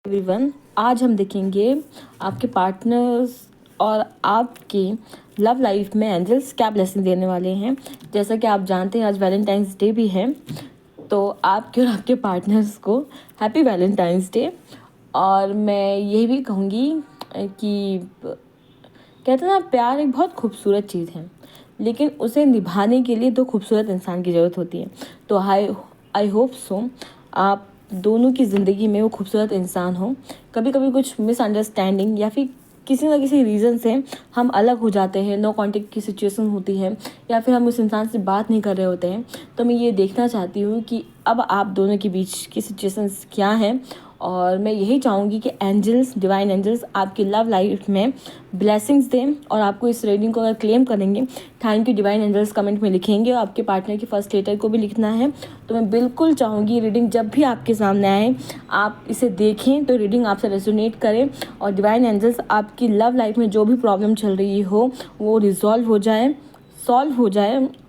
Everyone, आज हम देखेंगे आपके पार्टनर्स और आपके लव लाइफ में एंजल्स क्या ब्लेसिंग देने वाले हैं। जैसा कि आप जानते हैं आज वैलेंटाइंस डे भी है, तो आपके और आपके पार्टनर्स को हैप्पी वैलेंटाइंस डे। और मैं यही भी कहूँगी कि कहते हैं ना, प्यार एक बहुत खूबसूरत चीज़ है, लेकिन उसे निभाने के लिए दो खूबसूरत इंसान की ज़रूरत होती है। तो आई होप सो आप दोनों की ज़िंदगी में वो खूबसूरत इंसान हो। कभी कभी कुछ मिसअंडरस्टैंडिंग या फिर किसी न किसी रीज़न से हम अलग हो जाते हैं, नो कांटेक्ट की सिचुएशन होती है, या फिर हम उस इंसान से बात नहीं कर रहे होते हैं। तो मैं ये देखना चाहती हूँ कि अब आप दोनों के बीच की सिचुएशंस क्या हैं, और मैं यही चाहूँगी कि एंजल्स, डिवाइन एंजल्स आपकी लव लाइफ में ब्लेसिंग्स दें। और आपको इस रीडिंग को अगर क्लेम करेंगे, thank you divine angels comment में लिखेंगे, और आपके पार्टनर की फर्स्ट लेटर को भी लिखना है। तो मैं बिल्कुल चाहूँगी रीडिंग जब भी आपके सामने आए आप इसे देखें तो रीडिंग आपसे रेजोनेट करें, और डिवाइन एंजल्स आपकी लव लाइफ में जो भी प्रॉब्लम चल रही हो वो रिजॉल्व हो जाए,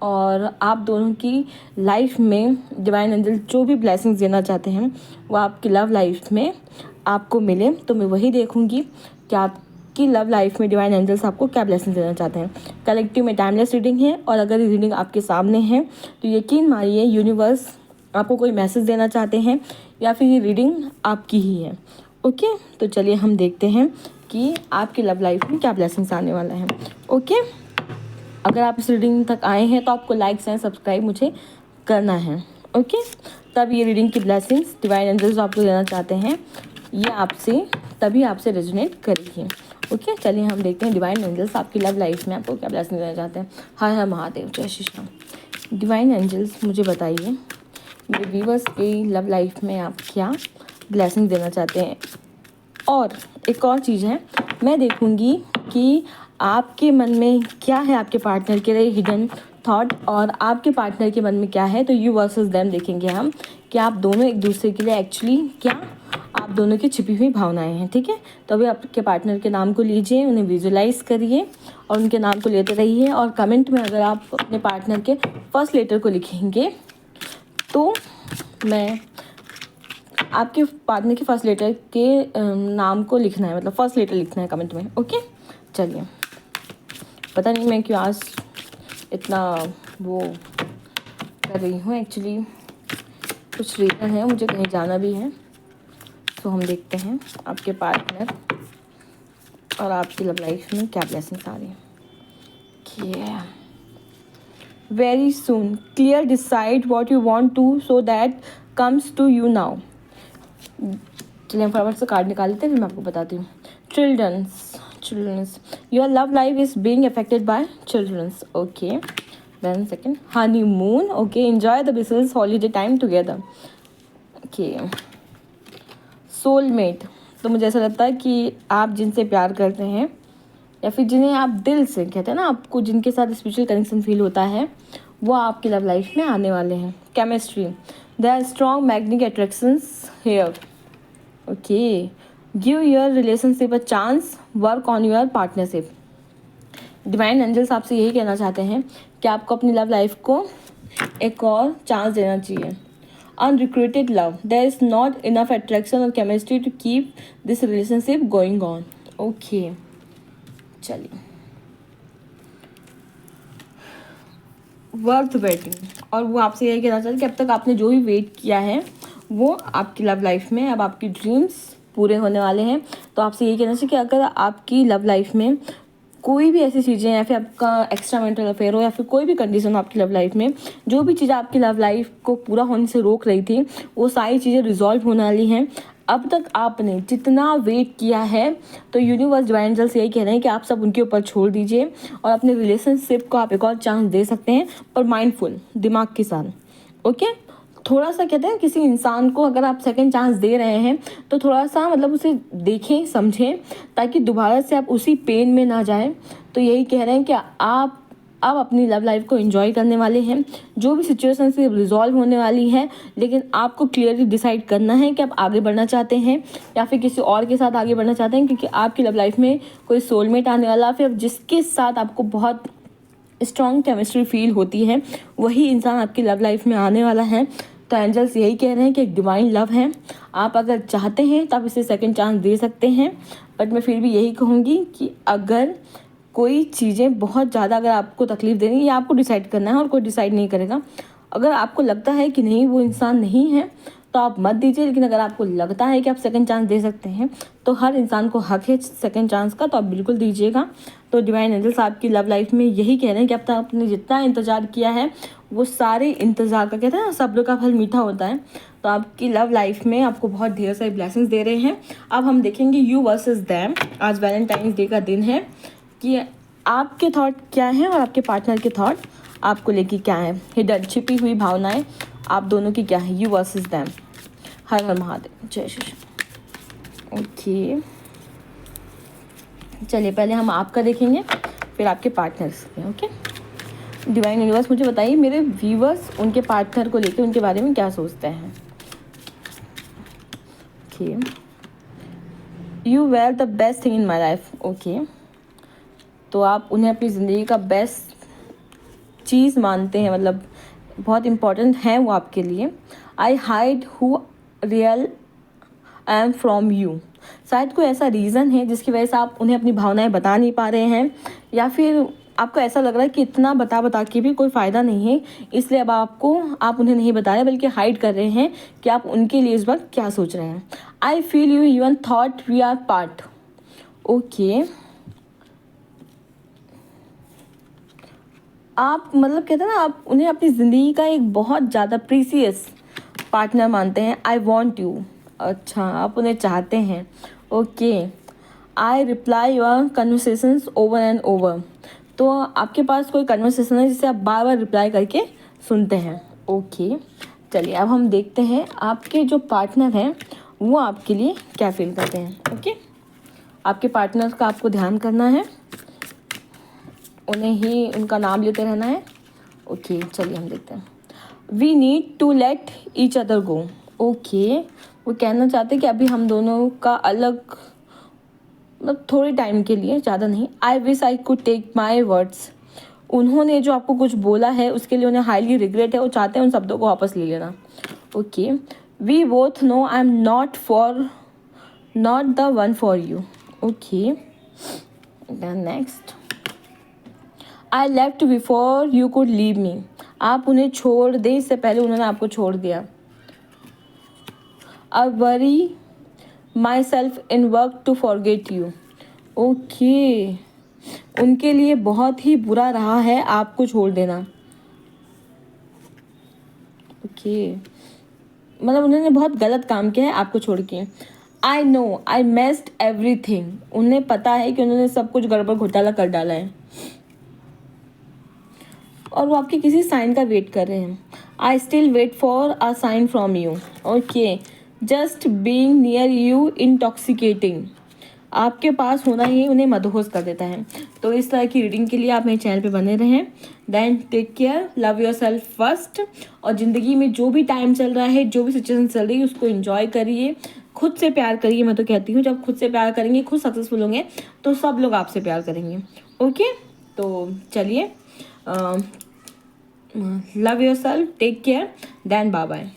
और आप दोनों की लाइफ में डिवाइन एंजल जो भी ब्लेसिंग्स देना चाहते हैं वो आपकी लव लाइफ में आपको मिले। तो मैं वही देखूंगी कि आपकी लव लाइफ में डिवाइन एंजल्स आपको क्या ब्लेसिंग देना चाहते हैं। कलेक्टिव में टाइमलेस रीडिंग है, और अगर ये रीडिंग आपके सामने है तो यकीन मानिए यूनिवर्स आपको कोई मैसेज देना चाहते हैं, या फिर ये रीडिंग आपकी ही है। ओके, तो चलिए हम देखते हैं कि आपकी लव लाइफ में क्या ब्लेसिंग्स आने वाला है। ओके, अगर आप इस रीडिंग तक आए हैं तो आपको लाइक एंड सब्सक्राइब मुझे करना है। ओके, तब ये रीडिंग की ब्लेसिंग्स डिवाइन एंजल्स आपको देना चाहते हैं, ये तभी आपसे रेजोनेट करेगी। ओके, चलिए हम देखते हैं डिवाइन एंजल्स आपकी लव लाइफ में आपको क्या ब्लेसिंग देना चाहते हैं। हर हर महादेव, जय श्री राम। डिवाइन एंजल्स मुझे बताइए मेरे व्यूअर्स की लव लाइफ में आप क्या ब्लेसिंग देना चाहते हैं। और एक और चीज़ है, मैं देखूंगी कि आपके मन में क्या है, आपके पार्टनर के लिए हिडन थॉट, और आपके पार्टनर के मन में क्या है। तो यू वर्सेस देम देखेंगे हम कि आप दोनों एक दूसरे के लिए एक्चुअली क्या आप दोनों की छिपी हुई भावनाएं हैं। ठीक है, तो अभी आपके पार्टनर के नाम को लीजिए, उन्हें विजुलाइज करिए और उनके नाम को लेते रहिए। और कमेंट में अगर आप अपने पार्टनर के फर्स्ट लेटर को लिखेंगे तो मैं आपके पार्टनर के फर्स्ट लेटर के नाम को लिखना है, मतलब फर्स्ट लेटर लिखना है कमेंट में। ओके, चलिए। पता नहीं मैं क्यों आज इतना वो कर रही हूँ, एक्चुअली कुछ रीज़न है, मुझे कहीं जाना भी है। तो हम देखते हैं आपके पार्टनर और आपकी लव लाइफ में क्या ब्लेसिंग्स आ रही हैं। Very soon clear decide what you want to so that comes to you now. चलिए हम फटाफट से कार्ड निकाल लेते हैं, फिर मैं आपको बताती हूँ। Childrens, your love life is being affected by childrens. Okay, then second honeymoon. Okay, enjoy the business holiday time together. Okay, soulmate, तो मुझे ऐसा लगता है कि आप जिनसे प्यार करते हैं या फिर जिन्हें आप दिल से कहते हैं ना, आपको जिनके साथ स्पिरिचुअल कनेक्शन फील होता है, वो आपकी लव लाइफ में आने वाले हैं। Chemistry, there are strong magnetic attractions here. Okay, give your relationship a chance, work on your partnership. Divine angels आपसे यही कहना चाहते हैं कि आपको अपनी लव लाइफ को एक और चांस देना चाहिए। Unrequited love, there is not enough attraction और chemistry to keep this relationship going on. Okay, चलिए। वर्थ वेटिंग, और वो आपसे यही कहना चाहते हैं कि अब तक आपने जो भी वेट किया है वो आपकी लव लाइफ में अब आपकी ड्रीम्स पूरे होने वाले हैं। तो आपसे यही कहना चाहिए कि अगर आपकी लव लाइफ में कोई भी ऐसी चीज़ें या फिर आपका एक्स्ट्रा मेंटल अफेयर हो या फिर कोई भी कंडीशन हो आपकी लव लाइफ में, जो भी चीज़ें आपकी लव लाइफ को पूरा होने से रोक रही थी, वो सारी चीज़ें रिजॉल्व होने वाली हैं। अब तक आपने जितना वेट किया है, तो यूनिवर्स डिवाइन एंजल्स यही कह रहे हैं कि आप सब उनके ऊपर छोड़ दीजिए, और अपने रिलेशनशिप को आप एक और चांस दे सकते हैं, पर माइंडफुल, दिमाग के साथ। ओके, थोड़ा सा कहते हैं किसी इंसान को अगर आप सेकंड चांस दे रहे हैं तो थोड़ा सा मतलब उसे देखें, समझें, ताकि दोबारा से आप उसी पेन में ना जाएं। तो यही कह रहे हैं कि आप अब अपनी लव लाइफ को एंजॉय करने वाले हैं, जो भी सिचुएशन से रिजॉल्व होने वाली है, लेकिन आपको क्लियरली डिसाइड करना है कि आप आगे बढ़ना चाहते हैं या फिर किसी और के साथ आगे बढ़ना चाहते हैं, क्योंकि आपकी लव लाइफ में कोई सोलमेट आने वाला, फिर जिसके साथ आपको बहुत स्ट्रॉन्ग केमिस्ट्री फील होती है वही इंसान आपकी लव लाइफ में आने वाला है। तो एंजल्स यही कह रहे हैं कि एक डिवाइन लव है, आप अगर चाहते हैं तो आप इसे सेकंड चांस दे सकते हैं। बट मैं फिर भी यही कहूँगी कि अगर कोई चीज़ें बहुत ज़्यादा अगर आपको तकलीफ़ दे रही है, या आपको डिसाइड करना है और कोई डिसाइड नहीं करेगा, अगर आपको लगता है कि नहीं वो इंसान नहीं है तो आप मत दीजिए। लेकिन अगर आपको लगता है कि आप सेकंड चांस दे सकते हैं तो हर इंसान को हक है सेकंड चांस का, तो आप बिल्कुल दीजिएगा। तो डिवाइन एंजल्स आपकी लव लाइफ में यही कह रहे हैं कि अब तक आपने जितना इंतज़ार किया है वो सारे इंतज़ार का, कहते हैं ना सब्र का फल मीठा होता है, तो आपकी लव लाइफ में आपको बहुत ढेर सारी ब्लेसिंग्स दे रहे हैं। अब हम देखेंगे यू वर्सेस देम। आज वैलेंटाइंस डे का दिन है कि आपके थॉट क्या हैं और आपके पार्टनर के थॉट आपको लेके क्या है, हिडन छिपी हुई भावनाएं आप दोनों की क्या है। You versus them. हर हर महादेव, जय श्री। ओके, चलिए पहले हम आपका देखेंगे फिर आपके पार्टनर्स के। ओके, डिवाइन यूनिवर्स मुझे बताइए मेरे व्यूवर्स उनके पार्टनर को लेके उनके बारे में क्या सोचते हैं। Okay, you were the best thing in my life. Okay, तो आप उन्हें अपनी ज़िंदगी का बेस्ट चीज़ मानते हैं, मतलब बहुत इम्पॉर्टेंट है वो आपके लिए। आई hide who real I am from you. शायद कोई ऐसा रीज़न है जिसकी वजह से आप उन्हें अपनी भावनाएं बता नहीं पा रहे हैं, या फिर आपको ऐसा लग रहा है कि इतना बता के भी कोई फ़ायदा नहीं है, इसलिए अब आप उन्हें नहीं बता रहे बल्कि हाइड कर रहे हैं कि आप उनके लिए इस वक्त क्या सोच रहे हैं। I feel you even thought we are part. Okay, आप मतलब कहते हैं ना आप उन्हें अपनी ज़िंदगी का एक बहुत ज़्यादा प्रीसियस पार्टनर मानते हैं। I want you. अच्छा, आप उन्हें चाहते हैं। Okay, I reply your conversations over and over. तो आपके पास कोई कन्वर्सेशन है जिसे आप बार बार रिप्लाई करके सुनते हैं। ओके, चलिए अब हम देखते हैं आपके जो पार्टनर हैं वो आपके लिए क्या फील करते हैं। ओके, आपके पार्टनर का आपको ध्यान करना है, उन्हें ही उनका नाम लेते रहना है। ओके, चलिए हम देखते हैं। We need to let each other go. Okay, वो कहना चाहते हैं कि अभी हम दोनों का अलग, मतलब थोड़े टाइम के लिए, ज़्यादा नहीं। I wish I could take my words. उन्होंने जो आपको कुछ बोला है उसके लिए उन्हें हाईली रिग्रेट है, वो चाहते हैं उन शब्दों को वापस ले लेना। Okay, we both know I am not the one for you. Okay, next. I left before you could leave me. आप उन्हें छोड़ दें इससे पहले उन्होंने आपको छोड़ दिया। I worry myself in work to forget you. Okay, उनके लिए बहुत ही बुरा रहा है आपको छोड़ देना। ओके, मतलब उन्होंने बहुत गलत काम किया है आपको छोड़ के। I know I messed everything. उन्हें पता है कि उन्होंने सब कुछ गड़बड़ घोटाला कर डाला है और वो आपके किसी साइन का वेट कर रहे हैं। I still wait for a sign from you. Okay, just being near you intoxicating. आपके पास होना ही उन्हें मदहोश कर देता है। तो इस तरह की रीडिंग के लिए आप मेरे चैनल पे बने रहें। Then take care, love yourself first. और ज़िंदगी में जो भी टाइम चल रहा है, जो भी सिचुएशन चल रही है, उसको एंजॉय करिए, खुद से प्यार करिए। मैं तो कहती हूँ जब खुद से प्यार करेंगे, खुद सक्सेसफुल होंगे तो सब लोग आपसे प्यार करेंगे। ओके, तो चलिए, love yourself, take care, then bye bye.